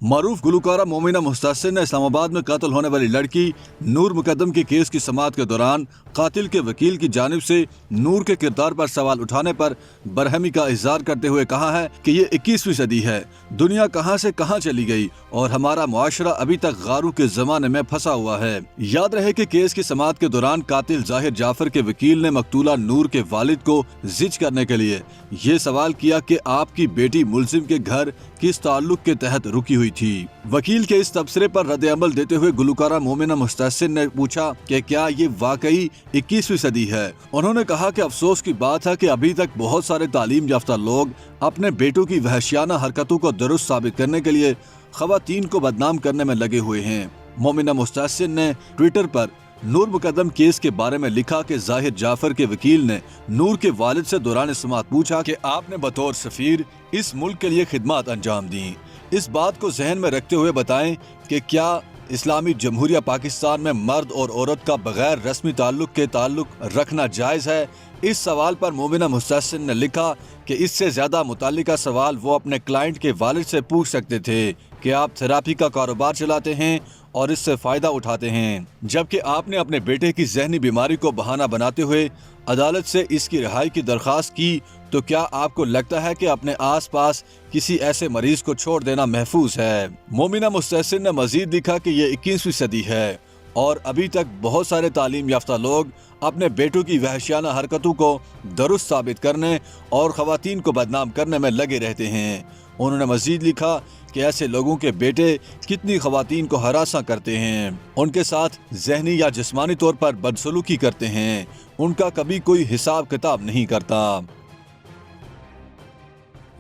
मारूफ गुलकारा मोमिना मुस्तहसिन ने इस्लामाबाद में कत्ल होने वाली लड़की नूर मुकद्दम के केस की समाअत के दौरान कातिल के वकील की जानिब से नूर के किरदार पर सवाल उठाने पर बरहमी का इजहार करते हुए कहा है कि ये 21वीं सदी है, दुनिया कहां से कहां चली गई और हमारा मुआशरा अभी तक गारों के जमाने में फंसा हुआ है। याद रहे कि केस की समाअत के दौरान कातिल जाहिर जाफर के वकील ने मकतूला नूर के वालिद को जिच करने के लिए ये सवाल किया कि आपकी बेटी मुलजिम के घर किस ताल्लुक के तहत रुकी हुई थी। वकील के इस तबसरे पर रद्द अमल देते हुए गुलकारा मोमिना मुस्तहसिन ने पूछा कि क्या ये वाकई 21वीं सदी है। उन्होंने कहा कि अफसोस की बात है कि अभी तक बहुत सारे तालीम याफ्ता लोग अपने बेटों की वहशियाना हरकतों को दुरुस्त साबित करने के लिए खवातीन को बदनाम करने में लगे हुए हैं। मोमिना मुस्तहसिन ने ट्विटर पर नूर मुकद्दम केस के बारे में लिखा कि जाहिर जाफर के वकील ने नूर के वालिद से दौरान समाअत पूछा कि आपने बतौर सफीर इस मुल्क के लिए खिदमत अंजाम दी, इस बात को जहन में रखते हुए बताएं कि क्या इस्लामी जमहूरिया पाकिस्तान में मर्द और औरत का बगैर रस्मी ताल्लुक के ताल्लुक रखना जायज़ है। इस सवाल पर मोमिना मुस्तहसिन ने लिखा कि इससे ज्यादा मुताल्लिका सवाल वो अपने क्लाइंट के वालिद से पूछ सकते थे कि आप थेरापी का कारोबार चलाते हैं और इससे फायदा उठाते हैं, जबकि आपने अपने बेटे की जहनी बीमारी को बहाना बनाते हुए अदालत से इसकी रिहाई की दरख्वास्त की, तो क्या आपको लगता है कि अपने आसपास किसी ऐसे मरीज को छोड़ देना महफूज है। मोमिना मुस्तहसिन ने मजीद लिखा कि ये 21वीं सदी है और अभी तक बहुत सारे तालीम याफ्ता लोग अपने बेटों की वहशियाना हरकतों को दुरुस्त साबित करने और खवातीन को बदनाम करने में लगे रहते हैं। उन्होंने मजीद लिखा कि ऐसे लोगों के बेटे कितनी खवातीन को हरासा करते हैं, उनके साथ जहनी या जिस्मानी तौर पर बदसलूकी करते हैं, उनका कभी कोई हिसाब किताब नहीं करता।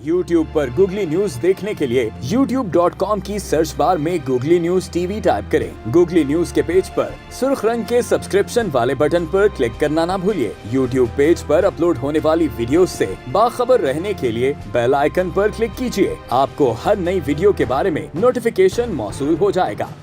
YouTube पर गूगली न्यूज देखने के लिए youtube.com की सर्च बार में गूगली न्यूज टीवी टाइप करें। गूगली न्यूज के पेज पर सुर्ख रंग के सब्सक्रिप्शन वाले बटन पर क्लिक करना ना भूलिए। YouTube पेज पर अपलोड होने वाली वीडियो से बाखबर रहने के लिए बेल आइकन पर क्लिक कीजिए। आपको हर नई वीडियो के बारे में नोटिफिकेशन मौसूल हो जाएगा।